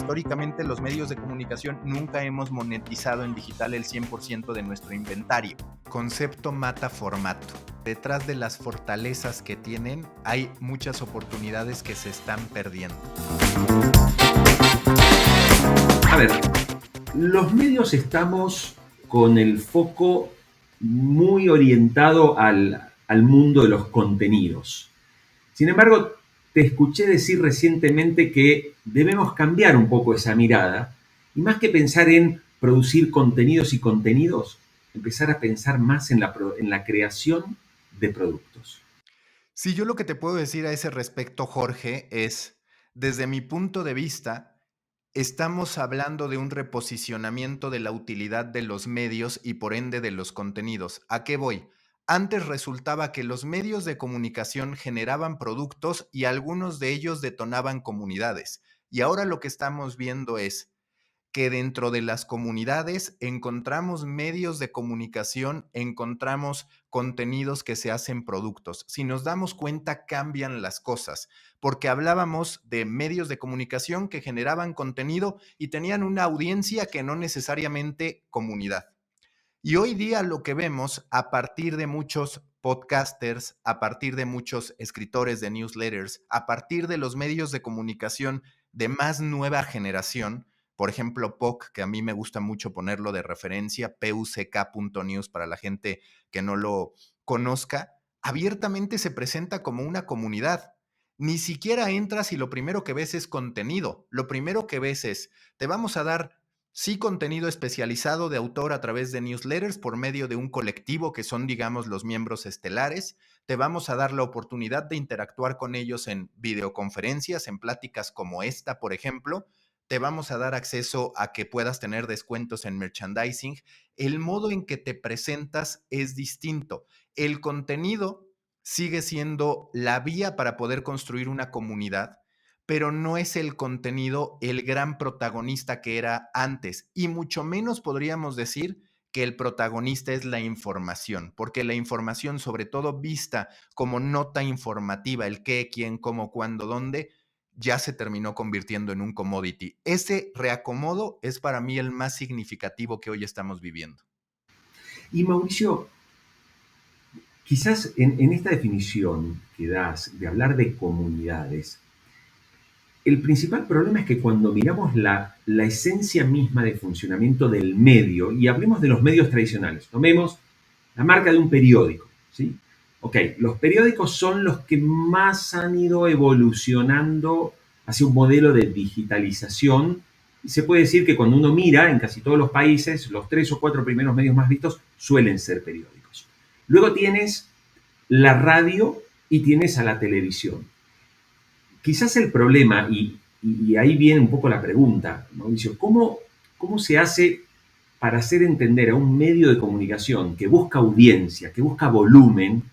históricamente los medios de comunicación nunca hemos monetizado en digital el 100% de nuestro inventario. Concepto mata formato. Detrás de las fortalezas que tienen hay muchas oportunidades que se están perdiendo. A ver, los medios estamos con el foco muy orientado al mundo de los contenidos. Sin embargo, te escuché decir recientemente que debemos cambiar un poco esa mirada y más que pensar en producir contenidos y contenidos, empezar a pensar más en la creación de productos. Sí, yo lo que te puedo decir a ese respecto, Jorge, es, desde mi punto de vista, estamos hablando de un reposicionamiento de la utilidad de los medios y por ende de los contenidos. ¿A qué voy? Antes resultaba que los medios de comunicación generaban productos y algunos de ellos detonaban comunidades. Y ahora lo que estamos viendo es que dentro de las comunidades encontramos medios de comunicación, encontramos contenidos que se hacen productos. Si nos damos cuenta, cambian las cosas, porque hablábamos de medios de comunicación que generaban contenido y tenían una audiencia que no necesariamente comunidad. Y hoy día lo que vemos a partir de muchos podcasters, a partir de muchos escritores de newsletters, a partir de los medios de comunicación de más nueva generación, por ejemplo, POC, que a mí me gusta mucho ponerlo de referencia, puck.news para la gente que no lo conozca, abiertamente se presenta como una comunidad. Ni siquiera entras y lo primero que ves es contenido. Lo primero que ves es, te vamos a dar sí contenido especializado de autor a través de newsletters por medio de un colectivo que son, digamos, los miembros estelares. Te vamos a dar la oportunidad de interactuar con ellos en videoconferencias, en pláticas como esta, por ejemplo. Te vamos a dar acceso a que puedas tener descuentos en merchandising. El modo en que te presentas es distinto. El contenido sigue siendo la vía para poder construir una comunidad, pero no es el contenido el gran protagonista que era antes, y mucho menos podríamos decir que el protagonista es la información, porque la información, sobre todo vista como nota informativa, el qué, quién, cómo, cuándo, dónde, ya se terminó convirtiendo en un commodity. Ese reacomodo es para mí el más significativo que hoy estamos viviendo. Y Mauricio, quizás en esta definición que das de hablar de comunidades, el principal problema es que cuando miramos la esencia misma de funcionamiento del medio, y hablemos de los medios tradicionales, tomemos la marca de un periódico, ¿sí? Ok, los periódicos son los que más han ido evolucionando hacia un modelo de digitalización. Y se puede decir que cuando uno mira en casi todos los países, los 3 o 4 primeros medios más vistos suelen ser periódicos. Luego tienes la radio y tienes a la televisión. Quizás el problema, y ahí viene un poco la pregunta, Mauricio, ¿cómo se hace para hacer entender a un medio de comunicación que busca audiencia, que busca volumen,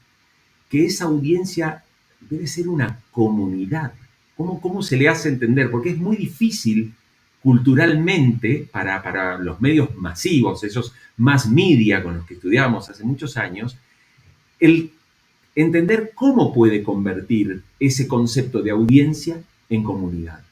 que esa audiencia debe ser una comunidad? ¿Cómo se le hace entender? Porque es muy difícil culturalmente para los medios masivos, esos más media con los que estudiamos hace muchos años, el entender cómo puede convertir ese concepto de audiencia en comunidad.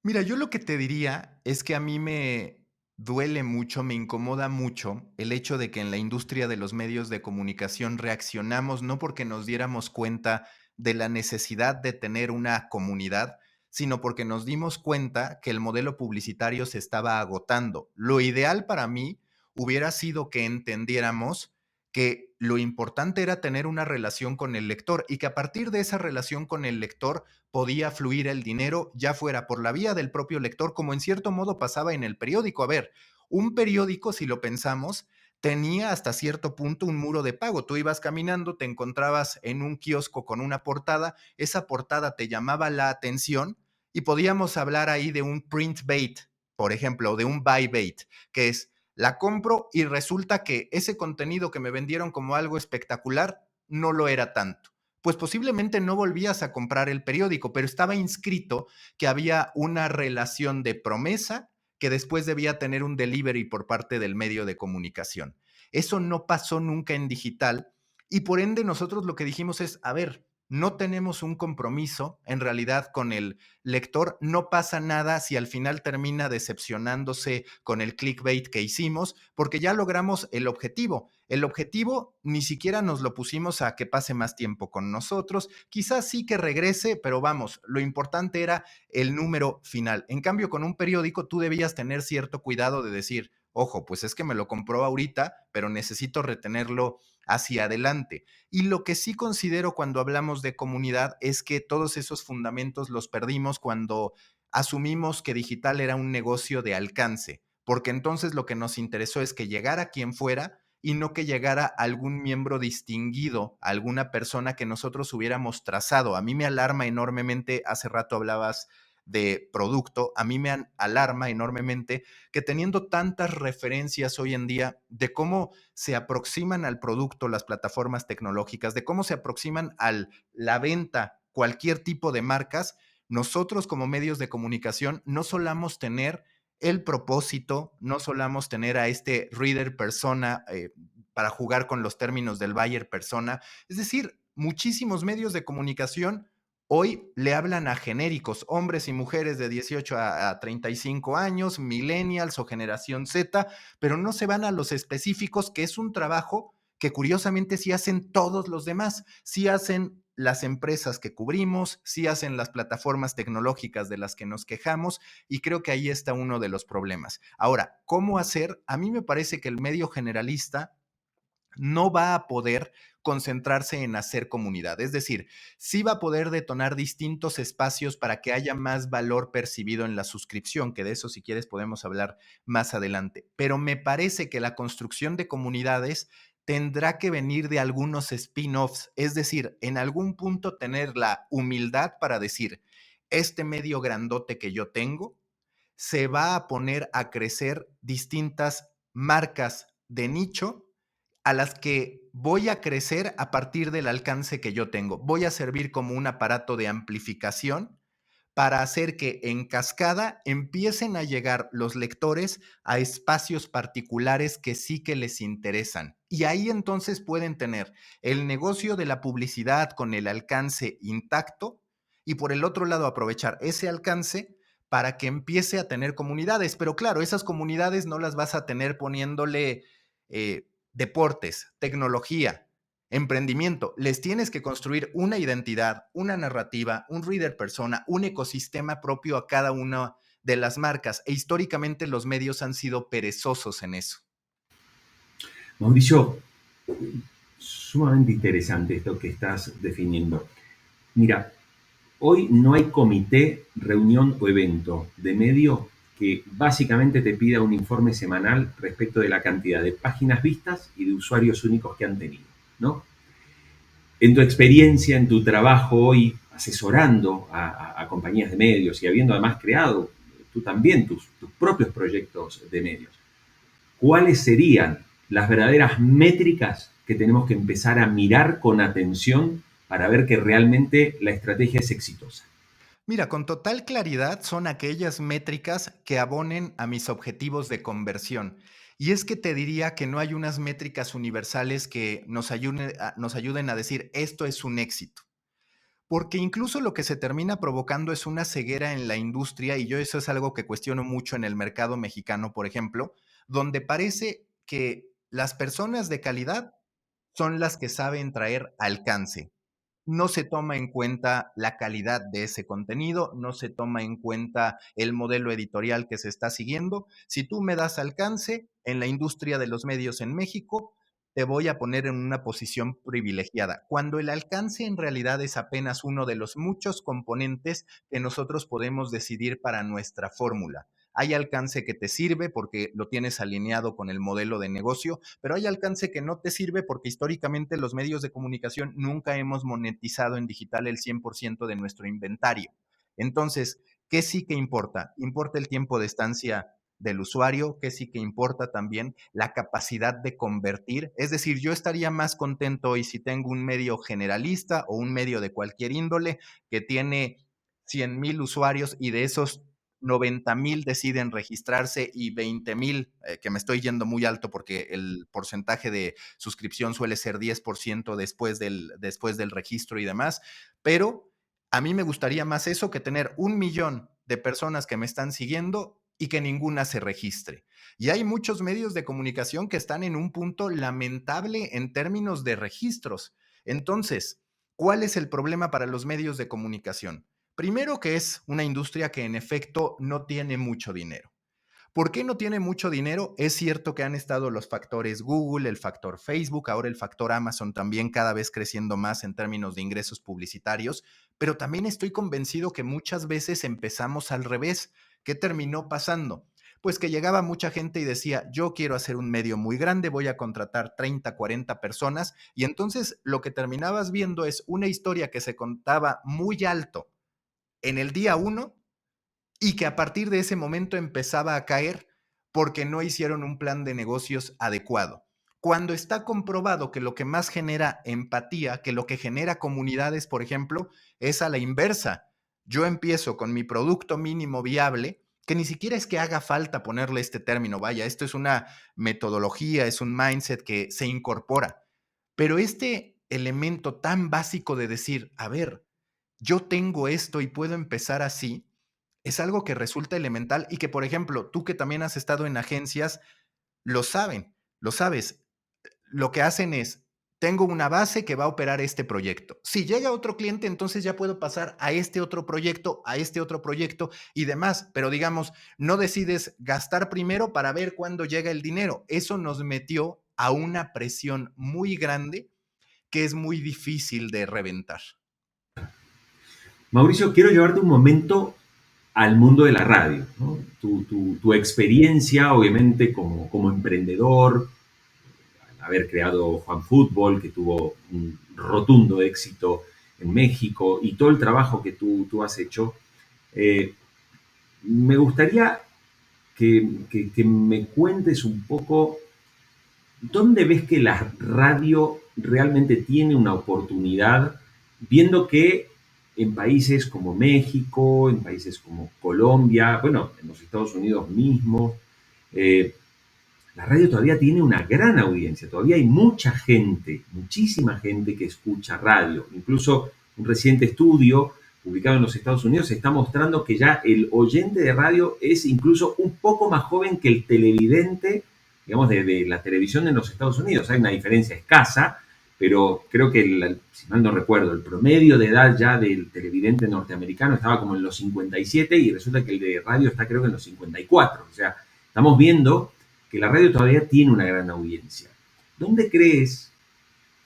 Mira, yo lo que te diría es que a mí me duele mucho, me incomoda mucho el hecho de que en la industria de los medios de comunicación reaccionamos no porque nos diéramos cuenta de la necesidad de tener una comunidad, sino porque nos dimos cuenta que el modelo publicitario se estaba agotando. Lo ideal para mí hubiera sido que entendiéramos que lo importante era tener una relación con el lector y que a partir de esa relación con el lector podía fluir el dinero, ya fuera por la vía del propio lector, como en cierto modo pasaba en el periódico. A ver, un periódico, si lo pensamos, tenía hasta cierto punto un muro de pago. Tú ibas caminando, te encontrabas en un kiosco con una portada, esa portada te llamaba la atención y podíamos hablar ahí de un print bait, por ejemplo, o de un buy bait, que es la compro y resulta que ese contenido que me vendieron como algo espectacular no lo era tanto. Pues posiblemente no volvías a comprar el periódico, pero estaba inscrito que había una relación de promesa que después debía tener un delivery por parte del medio de comunicación. Eso no pasó nunca en digital y por ende nosotros lo que dijimos es, a ver, no tenemos un compromiso en realidad con el lector, no pasa nada si al final termina decepcionándose con el clickbait que hicimos, porque ya logramos el objetivo. El objetivo ni siquiera nos lo pusimos a que pase más tiempo con nosotros, quizás sí que regrese, pero vamos, lo importante era el número final. En cambio, con un periódico tú debías tener cierto cuidado de decir, ojo, pues es que me lo compró ahorita, pero necesito retenerlo hacia adelante. Y lo que sí considero cuando hablamos de comunidad es que todos esos fundamentos los perdimos cuando asumimos que digital era un negocio de alcance, porque entonces lo que nos interesó es que llegara quien fuera y no que llegara algún miembro distinguido, alguna persona que nosotros hubiéramos trazado. A mí me alarma enormemente, hace rato hablabas de producto, a mí me alarma enormemente que teniendo tantas referencias hoy en día de cómo se aproximan al producto las plataformas tecnológicas, de cómo se aproximan a la venta cualquier tipo de marcas, nosotros como medios de comunicación no solamos tener el propósito, no solamos tener a este reader persona para jugar con los términos del buyer persona, es decir, muchísimos medios de comunicación hoy le hablan a genéricos, hombres y mujeres de 18 a 35 años, millennials o generación Z, pero no se van a los específicos, que es un trabajo que curiosamente sí hacen todos los demás, sí hacen las empresas que cubrimos, sí hacen las plataformas tecnológicas de las que nos quejamos, y creo que ahí está uno de los problemas. Ahora, ¿cómo hacer? A mí me parece que el medio generalista no va a poder concentrarse en hacer comunidad. Es decir, sí va a poder detonar distintos espacios para que haya más valor percibido en la suscripción, que de eso si quieres podemos hablar más adelante. Pero me parece que la construcción de comunidades tendrá que venir de algunos spin-offs, es decir, en algún punto tener la humildad para decir, este medio grandote que yo tengo se va a poner a crecer distintas marcas de nicho a las que voy a crecer a partir del alcance que yo tengo. Voy a servir como un aparato de amplificación para hacer que en cascada empiecen a llegar los lectores a espacios particulares que sí que les interesan. Y ahí entonces pueden tener el negocio de la publicidad con el alcance intacto y por el otro lado aprovechar ese alcance para que empiece a tener comunidades. Pero claro, esas comunidades no las vas a tener poniéndole deportes, tecnología, emprendimiento. Les tienes que construir una identidad, una narrativa, un reader persona, un ecosistema propio a cada una de las marcas. E históricamente los medios han sido perezosos en eso. Mauricio, sumamente interesante esto que estás definiendo. Mira, hoy no hay comité, reunión o evento de medio que básicamente te pida un informe semanal respecto de la cantidad de páginas vistas y de usuarios únicos que han tenido, ¿no? En tu experiencia, en tu trabajo hoy, asesorando a compañías de medios y habiendo además creado tú también tus propios proyectos de medios, ¿cuáles serían las verdaderas métricas que tenemos que empezar a mirar con atención para ver que realmente la estrategia es exitosa? Mira, con total claridad son aquellas métricas que abonen a mis objetivos de conversión. Y es que te diría que no hay unas métricas universales que nos ayuden a decir esto es un éxito. Porque incluso lo que se termina provocando es una ceguera en la industria, y yo eso es algo que cuestiono mucho en el mercado mexicano, por ejemplo, donde parece que las personas de calidad son las que saben traer alcance. No se toma en cuenta la calidad de ese contenido, no se toma en cuenta el modelo editorial que se está siguiendo. Si tú me das alcance en la industria de los medios en México, te voy a poner en una posición privilegiada, cuando el alcance en realidad es apenas uno de los muchos componentes que nosotros podemos decidir para nuestra fórmula. Hay alcance que te sirve porque lo tienes alineado con el modelo de negocio, pero hay alcance que no te sirve porque históricamente los medios de comunicación nunca hemos monetizado en digital el 100% de nuestro inventario. Entonces, ¿qué sí que importa? Importa el tiempo de estancia del usuario, que sí que importa también la capacidad de convertir. Es decir, yo estaría más contento hoy si tengo un medio generalista o un medio de cualquier índole que tiene 100,000 usuarios y de esos 90,000 deciden registrarse y 20,000, que me estoy yendo muy alto porque el porcentaje de suscripción suele ser 10% después del registro y demás, pero a mí me gustaría más eso que tener 1,000,000 de personas que me están siguiendo y que ninguna se registre. Y hay muchos medios de comunicación que están en un punto lamentable en términos de registros. Entonces, ¿cuál es el problema para los medios de comunicación? Primero que es una industria que en efecto no tiene mucho dinero. ¿Por qué no tiene mucho dinero? Es cierto que han estado los factores Google, el factor Facebook, ahora el factor Amazon también cada vez creciendo más en términos de ingresos publicitarios, pero también estoy convencido que muchas veces empezamos al revés. ¿Qué terminó pasando? Pues que llegaba mucha gente y decía, yo quiero hacer un medio muy grande, voy a contratar 30, 40 personas, y entonces lo que terminabas viendo es una historia que se contaba muy alto en el día uno y que a partir de ese momento empezaba a caer porque no hicieron un plan de negocios adecuado. Cuando está comprobado que lo que más genera empatía, que lo que genera comunidades, por ejemplo, es a la inversa. Yo empiezo con mi producto mínimo viable, que ni siquiera es que haga falta ponerle este término, vaya, esto es una metodología, es un mindset que se incorpora. Pero este elemento tan básico de decir, a ver, yo tengo esto y puedo empezar así, es algo que resulta elemental y que, por ejemplo, tú que también has estado en agencias, lo saben, lo sabes. Lo que hacen es, tengo una base que va a operar este proyecto. Si llega otro cliente, entonces ya puedo pasar a este otro proyecto, a este otro proyecto y demás. Pero digamos, no decides gastar primero para ver cuándo llega el dinero. Eso nos metió a una presión muy grande que es muy difícil de reventar. Mauricio, quiero llevarte un momento al mundo de la radio, ¿no? Tu experiencia, obviamente, como emprendedor, haber creado Juan Fútbol, que tuvo un rotundo éxito en México, y todo el trabajo que tú has hecho, eh, me gustaría que me cuentes un poco dónde ves que la radio realmente tiene una oportunidad, viendo que en países como México, en países como Colombia, bueno, en los Estados Unidos mismos, eh, la radio todavía tiene una gran audiencia, todavía hay mucha gente, muchísima gente que escucha radio. Incluso un reciente estudio publicado en los Estados Unidos está mostrando que ya el oyente de radio es incluso un poco más joven que el televidente, digamos, de la televisión en los Estados Unidos. Hay una diferencia escasa, pero creo que, si mal no recuerdo, el promedio de edad ya del televidente norteamericano estaba como en los 57 y resulta que el de radio está creo que en los 54. O sea, estamos viendo que la radio todavía tiene una gran audiencia. ¿Dónde crees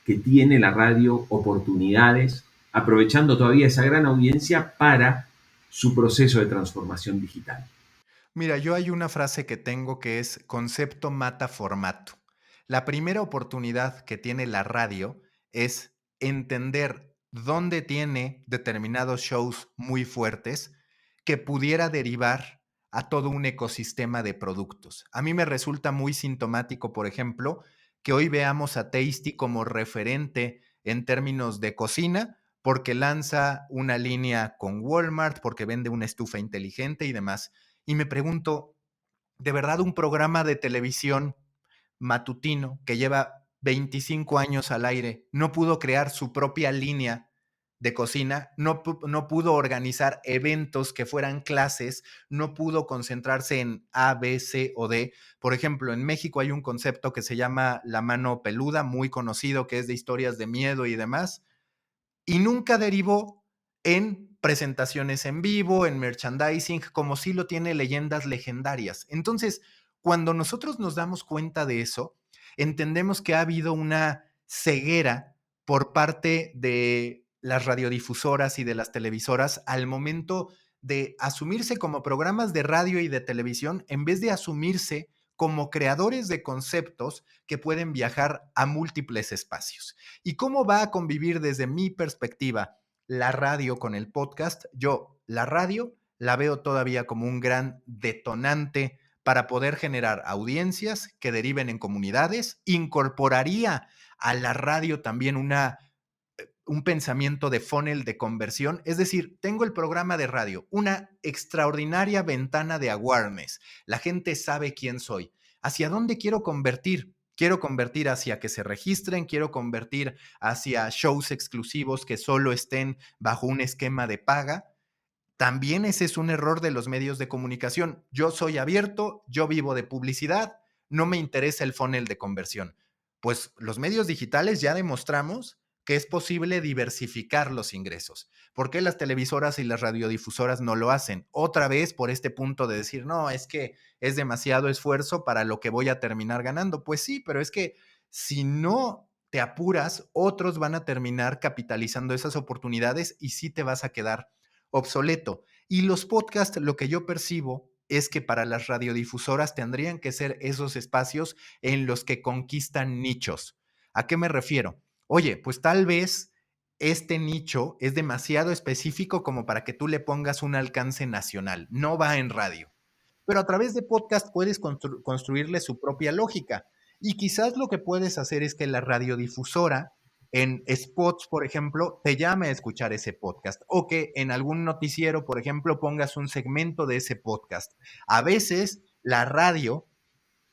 que tiene la radio oportunidades, aprovechando todavía esa gran audiencia para su proceso de transformación digital? Mira, yo hay una frase que tengo que es concepto mata formato. La primera oportunidad que tiene la radio es entender dónde tiene determinados shows muy fuertes que pudiera derivar a todo un ecosistema de productos. A mí me resulta muy sintomático, por ejemplo, que hoy veamos a Tasty como referente en términos de cocina, porque lanza una línea con Walmart, porque vende una estufa inteligente y demás. Y me pregunto, ¿de verdad un programa de televisión matutino que lleva 25 años al aire no pudo crear su propia línea de cocina? No pudo organizar eventos que fueran clases, no pudo concentrarse en A, B, C o D. Por ejemplo, en México hay un concepto que se llama la mano peluda, muy conocido, que es de historias de miedo y demás y nunca derivó en presentaciones en vivo, en merchandising, como sí lo tiene Leyendas Legendarias. Entonces, cuando nosotros nos damos cuenta de eso, entendemos que ha habido una ceguera por parte de las radiodifusoras y de las televisoras al momento de asumirse como programas de radio y de televisión en vez de asumirse como creadores de conceptos que pueden viajar a múltiples espacios. ¿Y cómo va a convivir desde mi perspectiva la radio con el podcast? Yo la radio la veo todavía como un gran detonante para poder generar audiencias que deriven en comunidades. Incorporaría a la radio también una un pensamiento de funnel de conversión. Es decir, tengo el programa de radio, una extraordinaria ventana de awareness. La gente sabe quién soy. ¿Hacia dónde quiero convertir? Quiero convertir hacia que se registren, quiero convertir hacia shows exclusivos que solo estén bajo un esquema de paga. También ese es un error de los medios de comunicación. Yo soy abierto, yo vivo de publicidad, no me interesa el funnel de conversión. Pues los medios digitales ya demostramos que es posible diversificar los ingresos. ¿Por qué las televisoras y las radiodifusoras no lo hacen? Otra vez por este punto de decir, no, es que es demasiado esfuerzo para lo que voy a terminar ganando. Pues sí, pero es que si no te apuras, otros van a terminar capitalizando esas oportunidades y sí te vas a quedar obsoleto. Y los podcasts, lo que yo percibo es que para las radiodifusoras tendrían que ser esos espacios en los que conquistan nichos. ¿A qué me refiero? Oye, pues tal vez este nicho es demasiado específico como para que tú le pongas un alcance nacional. No va en radio, pero a través de podcast puedes construirle su propia lógica. Y quizás lo que puedes hacer es que la radiodifusora en spots, por ejemplo, te llame a escuchar ese podcast o que en algún noticiero, por ejemplo, pongas un segmento de ese podcast. A veces la radio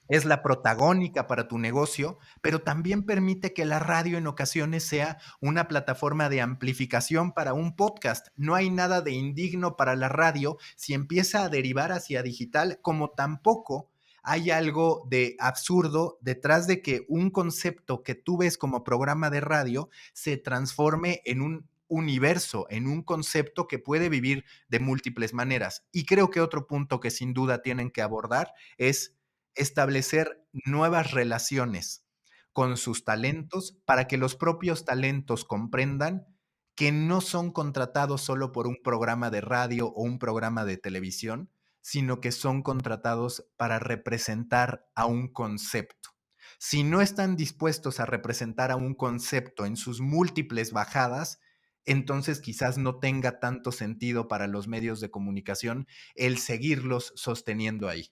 es la protagónica para tu negocio, pero también permite que la radio en ocasiones sea una plataforma de amplificación para un podcast. No hay nada de indigno para la radio si empieza a derivar hacia digital, como tampoco hay algo de absurdo detrás de que un concepto que tú ves como programa de radio se transforme en un universo, en un concepto que puede vivir de múltiples maneras. Y creo que otro punto que sin duda tienen que abordar es establecer nuevas relaciones con sus talentos para que los propios talentos comprendan que no son contratados solo por un programa de radio o un programa de televisión, sino que son contratados para representar a un concepto. Si no están dispuestos a representar a un concepto en sus múltiples bajadas, entonces quizás no tenga tanto sentido para los medios de comunicación el seguirlos sosteniendo ahí.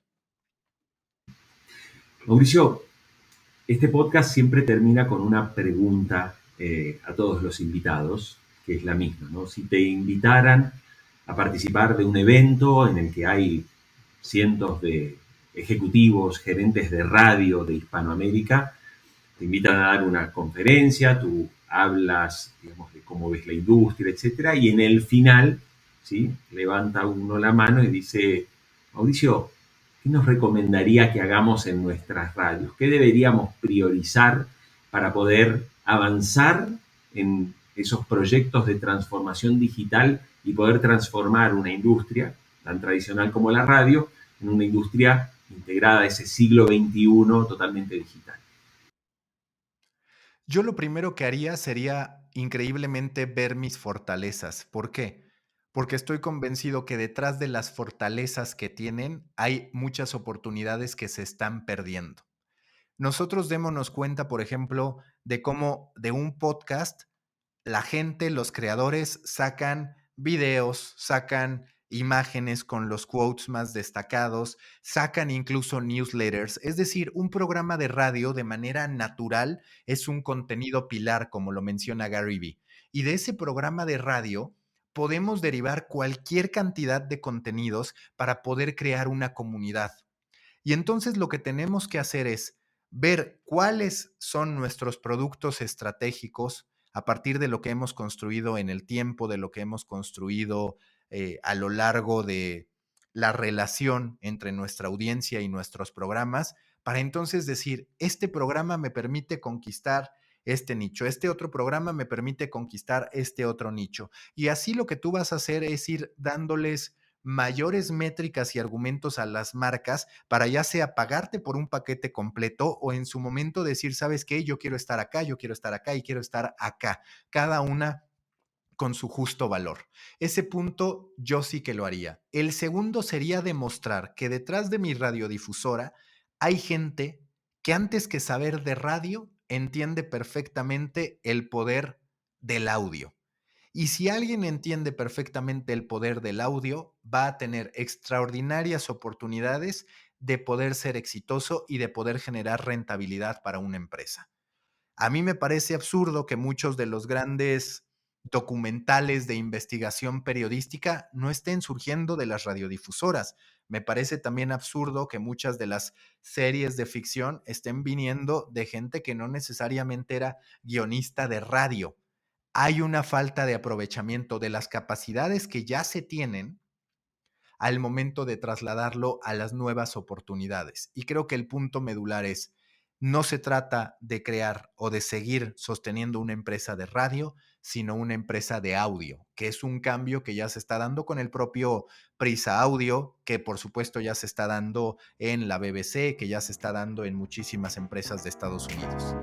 Mauricio, este podcast siempre termina con una pregunta a todos los invitados, que es la misma, ¿no? Si te invitaran a participar de un evento en el que hay cientos de ejecutivos, gerentes de radio de Hispanoamérica, te invitan a dar una conferencia, tú hablas, digamos, de cómo ves la industria, etcétera, y en el final, ¿sí? Levanta uno la mano y dice, Mauricio, ¿qué nos recomendaría que hagamos en nuestras radios? ¿Qué deberíamos priorizar para poder avanzar en esos proyectos de transformación digital y poder transformar una industria tan tradicional como la radio en una industria integrada a ese siglo XXI totalmente digital? Yo lo primero que haría sería increíblemente ver mis fortalezas. ¿Por qué? Porque estoy convencido que detrás de las fortalezas que tienen hay muchas oportunidades que se están perdiendo. Nosotros démonos cuenta, por ejemplo, de cómo de un podcast la gente, los creadores sacan videos, sacan imágenes con los quotes más destacados, sacan incluso newsletters, es decir, un programa de radio de manera natural es un contenido pilar, como lo menciona Gary Vee. Y de ese programa de radio podemos derivar cualquier cantidad de contenidos para poder crear una comunidad. Y entonces lo que tenemos que hacer es ver cuáles son nuestros productos estratégicos a partir de lo que hemos construido en el tiempo, de lo que hemos construido a lo largo de la relación entre nuestra audiencia y nuestros programas, para entonces decir, este programa me permite conquistar este nicho, este otro programa me permite conquistar este otro nicho. Y así lo que tú vas a hacer es ir dándoles mayores métricas y argumentos a las marcas para ya sea pagarte por un paquete completo o en su momento decir, ¿sabes qué? Yo quiero estar acá, yo quiero estar acá y quiero estar acá. Cada una con su justo valor. Ese punto yo sí que lo haría. El segundo sería demostrar que detrás de mi radiodifusora hay gente que antes que saber de radio entiende perfectamente el poder del audio. Y si alguien entiende perfectamente el poder del audio, va a tener extraordinarias oportunidades de poder ser exitoso y de poder generar rentabilidad para una empresa. A mí me parece absurdo que muchos de los grandes documentales de investigación periodística no estén surgiendo de las radiodifusoras. Me parece también absurdo que muchas de las series de ficción estén viniendo de gente que no necesariamente era guionista de radio. Hay una falta de aprovechamiento de las capacidades que ya se tienen al momento de trasladarlo a las nuevas oportunidades. Y creo que el punto medular es, no se trata de crear o de seguir sosteniendo una empresa de radio, sino una empresa de audio, que es un cambio que ya se está dando con el propio Prisa Audio, que por supuesto ya se está dando en la BBC, que ya se está dando en muchísimas empresas de Estados Unidos.